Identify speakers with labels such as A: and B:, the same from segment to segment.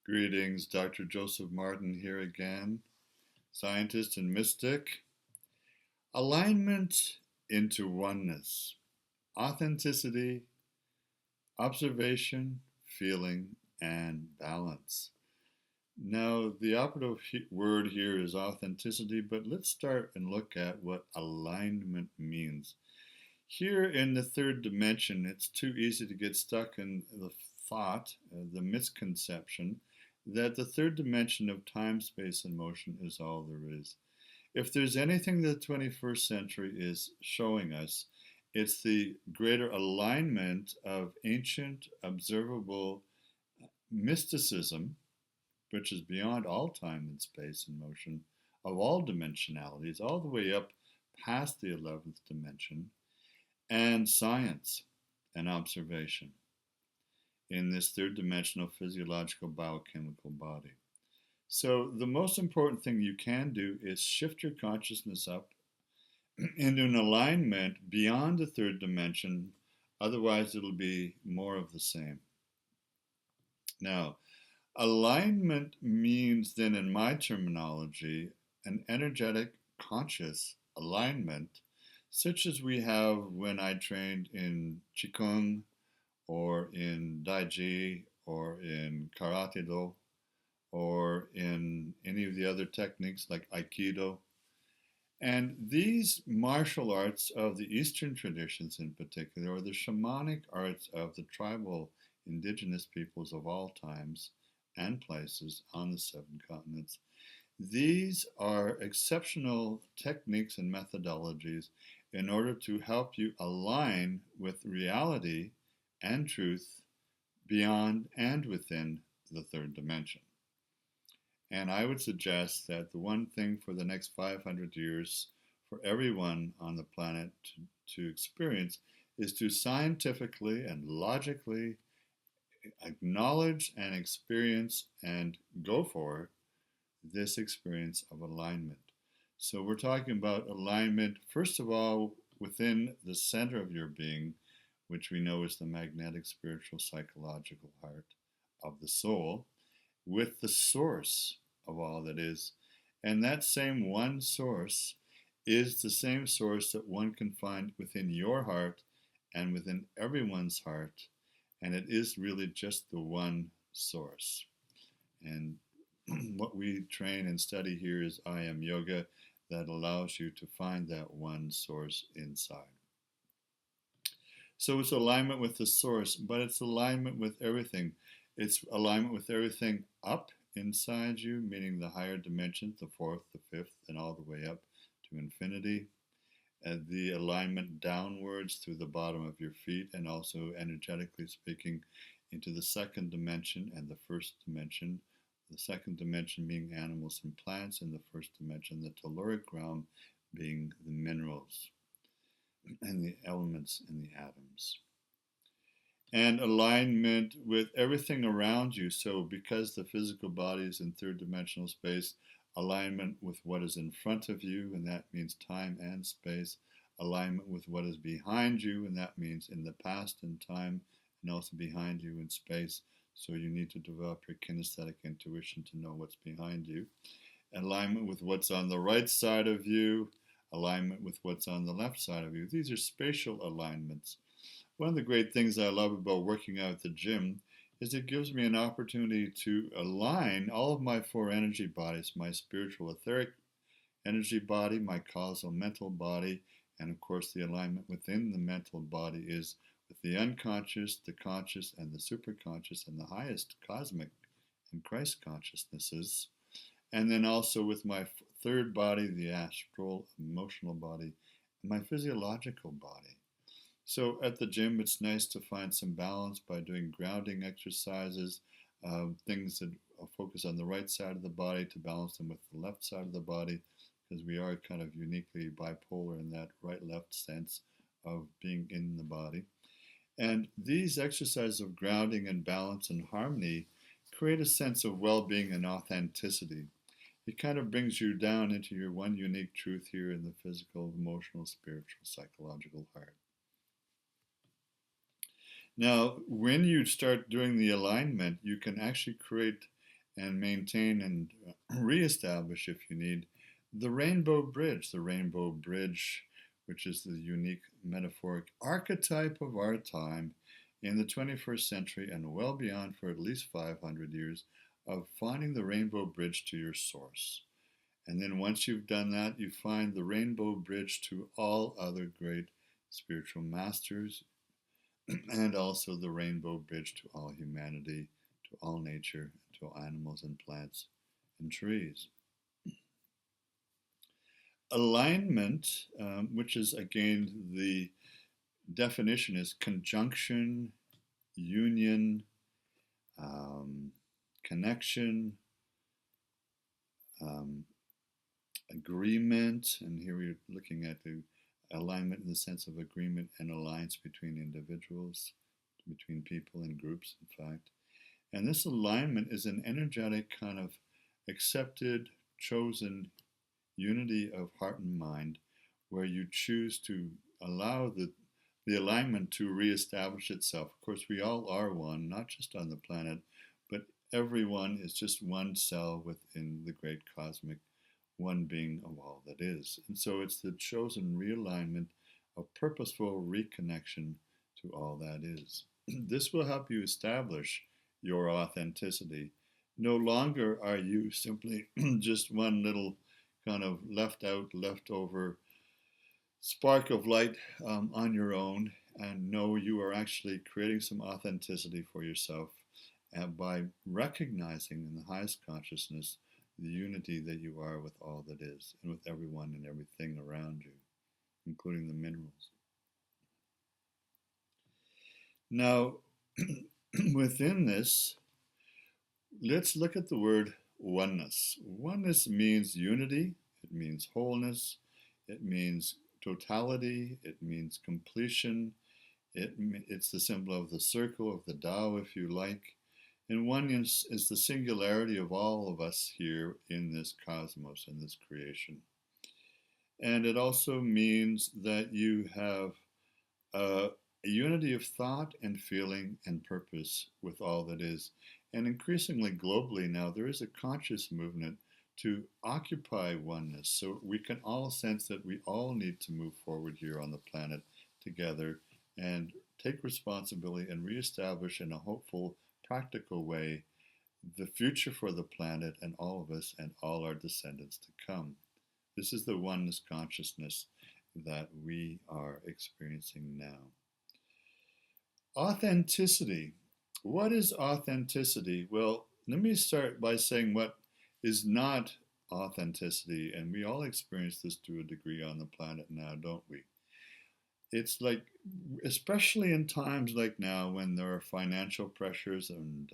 A: Greetings, Dr. Joseph Martin here again, scientist and mystic. Alignment into oneness, authenticity, observation, feeling, and balance. Now, the operative word here is authenticity, but let's start and look at what alignment means. Here in the third dimension, it's too easy to get stuck in the thought, the misconception, that the third dimension of time, space, and motion is all there is. If there's anything the 21st century is showing us, it's the greater alignment of ancient, observable mysticism, which is beyond all time and space and motion, of all dimensionalities, all the way up past the 11th dimension, and science and observation in this third dimensional physiological biochemical body. So, the most important thing you can do is shift your consciousness up into an alignment beyond the third dimension, otherwise, it'll be more of the same. Now, alignment means, then, in my terminology, an energetic, conscious alignment, such as we have when I trained in Qigong or in Daiji or in Karate Do or in any of the other techniques like Aikido. And these martial arts of the Eastern traditions in particular, or the shamanic arts of the tribal indigenous peoples of all times and places on the seven continents, these are exceptional techniques and methodologies in order to help you align with reality and truth beyond and within the third dimension. And I would suggest that the one thing for the next 500 years for everyone on the planet to experience is to scientifically and logically acknowledge and experience and go for this experience of alignment. So we're talking about alignment, first of all, within the center of your being, which we know is the magnetic, spiritual, psychological heart of the soul, with the source of all that is. And that same one source is the same source that one can find within your heart and within everyone's heart. And it is really just the one source. And what we train and study here is I Am Yoga that allows you to find that one source inside. So it's alignment with the source, but it's alignment with everything. It's alignment with everything up inside you, meaning the higher dimensions, the fourth, the fifth, and all the way up to infinity. And the alignment downwards through the bottom of your feet, and also energetically speaking into the second dimension and the first dimension. The second dimension being animals and plants, and the first dimension, the telluric realm, being the minerals and the elements and the atoms. And alignment with everything around you. So, because the physical body is in third dimensional space, alignment with what is in front of you, and that means time and space. Alignment with what is behind you, and that means in the past and time, and also behind you in space. So, you need to develop your kinesthetic intuition to know what's behind you. Alignment with what's on the right side of you, alignment with what's on the left side of you. These are spatial alignments. One of the great things I love about working out at the gym is it gives me an opportunity to align all of my four energy bodies, my spiritual etheric energy body, my causal mental body, and of course the alignment within the mental body is with the unconscious, the conscious, and the superconscious, and the highest cosmic and Christ consciousnesses. And then also with my third body, the astral, emotional body, and my physiological body. So at the gym, it's nice to find some balance by doing grounding exercises, things that focus on the right side of the body to balance them with the left side of the body, because we are kind of uniquely bipolar in that right-left sense of being in the body. And these exercises of grounding and balance and harmony create a sense of well-being and authenticity. It kind of brings you down into your one unique truth here in the physical, emotional, spiritual, psychological heart. Now, when you start doing the alignment, you can actually create and maintain and reestablish, if you need, the rainbow bridge. The rainbow bridge, which is the unique metaphoric archetype of our time in the 21st century and well beyond for at least 500 years, of finding the rainbow bridge to your source. And then once you've done that, you find the rainbow bridge to all other great spiritual masters, and also the rainbow bridge to all humanity, to all nature, to all animals and plants and trees. Alignment, which is again the definition, is conjunction, union, connection, um, agreement, and here we're looking at the alignment in the sense of agreement and alliance between individuals, between people and groups, in fact. And this alignment is an energetic kind of accepted, chosen unity of heart and mind, where you choose to allow the alignment to reestablish itself. Of course, we all are one, not just on the planet, but everyone is just one cell within the great cosmic one being of all that is. And so it's the chosen realignment of purposeful reconnection to all that is. This will help you establish your authenticity. No longer are you simply just one little kind of left out, left over spark of light on your own, and know you are actually creating some authenticity for yourself by recognizing in the highest consciousness the unity that you are with all that is and with everyone and everything around you, including the minerals. Now, within this, let's look at the word oneness. Oneness means unity, it means wholeness, it means totality, it means completion, it's the symbol of the circle, of the Tao, if you like. And oneness is the singularity of all of us here in this cosmos, in this creation. And it also means that you have a unity of thought and feeling and purpose with all that is. And increasingly globally now, there is a conscious movement to occupy oneness. So we can all sense that we all need to move forward here on the planet together and take responsibility and reestablish in a hopeful, practical way the future for the planet and all of us and all our descendants to come. This is the oneness consciousness that we are experiencing now. Authenticity. What is authenticity? Well, let me start by saying what is not authenticity, and we all experience this to a degree on the planet now, don't we? It's like, especially in times like now when there are financial pressures and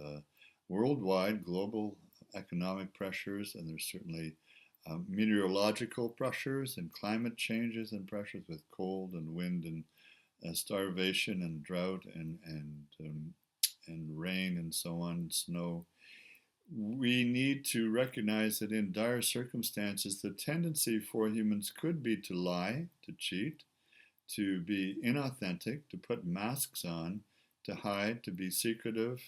A: worldwide global economic pressures, and there's certainly meteorological pressures and climate changes and pressures with cold and wind and starvation and drought and rain and so on, snow. We need to recognize that in dire circumstances, the tendency for humans could be to lie, to cheat, to be inauthentic, to put masks on, to hide, to be secretive,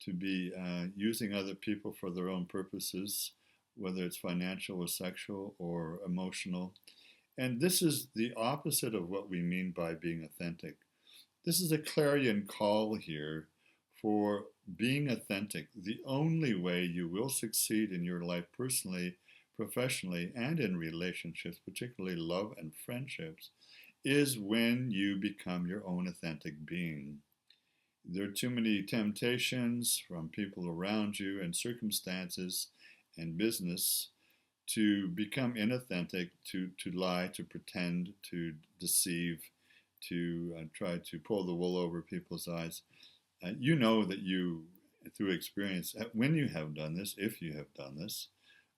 A: to be using other people for their own purposes, whether it's financial or sexual or emotional. And this is the opposite of what we mean by being authentic. This is a clarion call here for being authentic. The only way you will succeed in your life personally, professionally, and in relationships, particularly love and friendships, is when you become your own authentic being. There are too many temptations from people around you and circumstances and business to become inauthentic, to lie, to pretend, to deceive, to try to pull the wool over people's eyes. You know that you, through experience, when you have done this, if you have done this,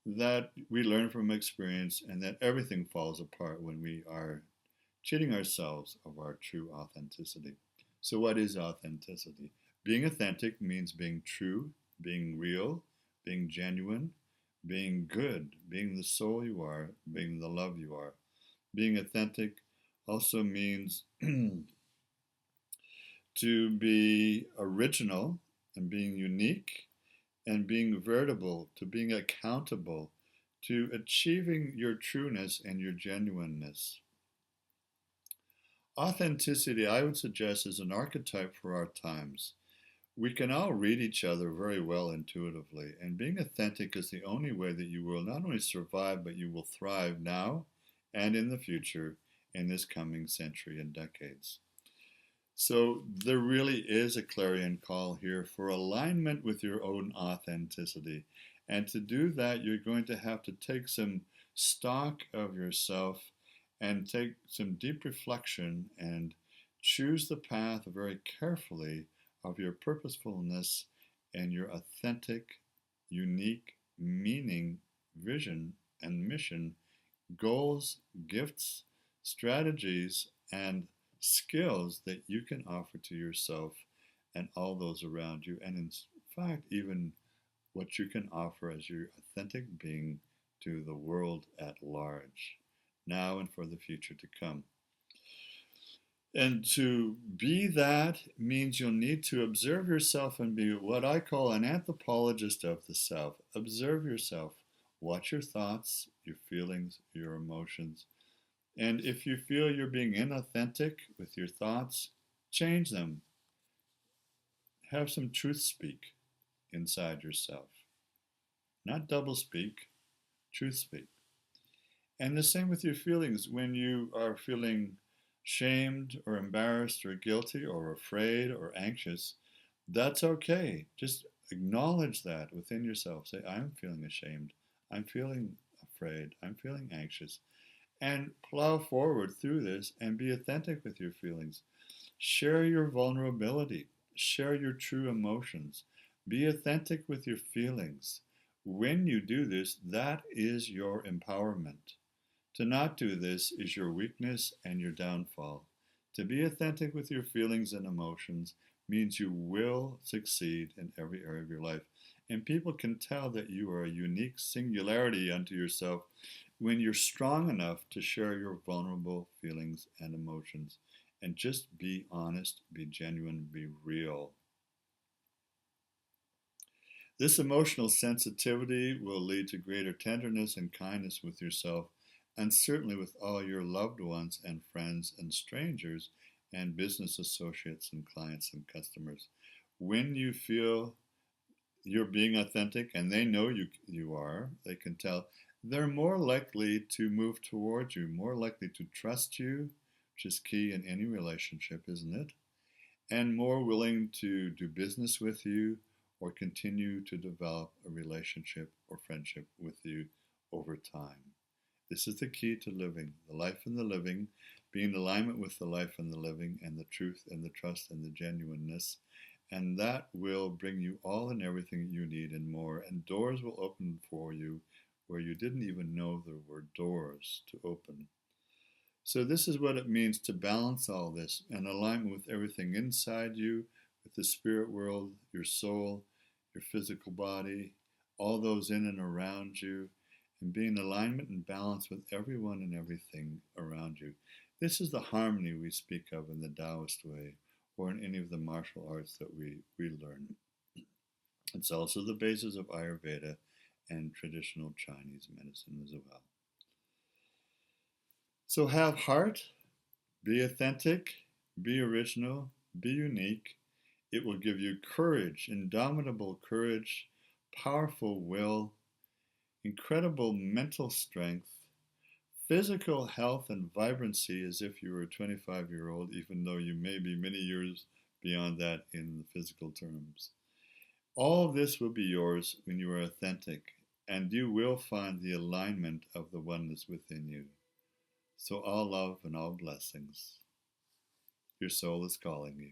A: that we learn from experience and that everything falls apart when we are cheating ourselves of our true authenticity. So what is authenticity? Being authentic means being true, being real, being genuine, being good, being the soul you are, being the love you are. Being authentic also means to be original and being unique and being veritable, to being accountable, to achieving your trueness and your genuineness. Authenticity, I would suggest, is an archetype for our times. We can all read each other very well intuitively, and being authentic is the only way that you will not only survive, but you will thrive now and in the future in this coming century and decades. So there really is a clarion call here for alignment with your own authenticity. And to do that, you're going to have to take some stock of yourself and take some deep reflection and choose the path very carefully of your purposefulness and your authentic, unique meaning, vision, and mission, goals, gifts, strategies, and skills that you can offer to yourself and all those around you, and in fact, even what you can offer as your authentic being to the world at large, now and for the future to come. And to be that means you'll need to observe yourself and be what I call an anthropologist of the self. Observe yourself. Watch your thoughts, your feelings, your emotions. And if you feel you're being inauthentic with your thoughts, change them. Have some truth speak inside yourself. Not double speak, truth speak. And the same with your feelings. When you are feeling shamed or embarrassed or guilty or afraid or anxious, that's okay. Just acknowledge that within yourself. Say, I'm feeling ashamed. I'm feeling afraid. I'm feeling anxious. And plow forward through this and be authentic with your feelings. Share your vulnerability. Share your true emotions. Be authentic with your feelings. When you do this, that is your empowerment. To not do this is your weakness and your downfall. To be authentic with your feelings and emotions means you will succeed in every area of your life. And people can tell that you are a unique singularity unto yourself when you're strong enough to share your vulnerable feelings and emotions. And just be honest, be genuine, be real. This emotional sensitivity will lead to greater tenderness and kindness with yourself, and certainly with all your loved ones and friends and strangers and business associates and clients and customers. When you feel you're being authentic and they know you are, they can tell, they're more likely to move towards you, more likely to trust you, which is key in any relationship, isn't it? And more willing to do business with you or continue to develop a relationship or friendship with you over time. This is the key to living, the life and the living, being in alignment with the life and the living, and the truth and the trust and the genuineness. And that will bring you all and everything you need and more. And doors will open for you where you didn't even know there were doors to open. So, this is what it means to balance all this and alignment with everything inside you, with the spirit world, your soul, your physical body, all those in and around you, and be in alignment and balance with everyone and everything around you. This is the harmony we speak of in the Taoist way or in any of the martial arts that we learn. It's also the basis of Ayurveda and traditional Chinese medicine as well. So have heart, be authentic, be original, be unique. It will give you courage, indomitable courage, powerful will, incredible mental strength, physical health and vibrancy as if you were a 25-year-old, even though you may be many years beyond that in the physical terms. All of this will be yours when you are authentic, and you will find the alignment of the oneness within you. So all love and all blessings. Your soul is calling you.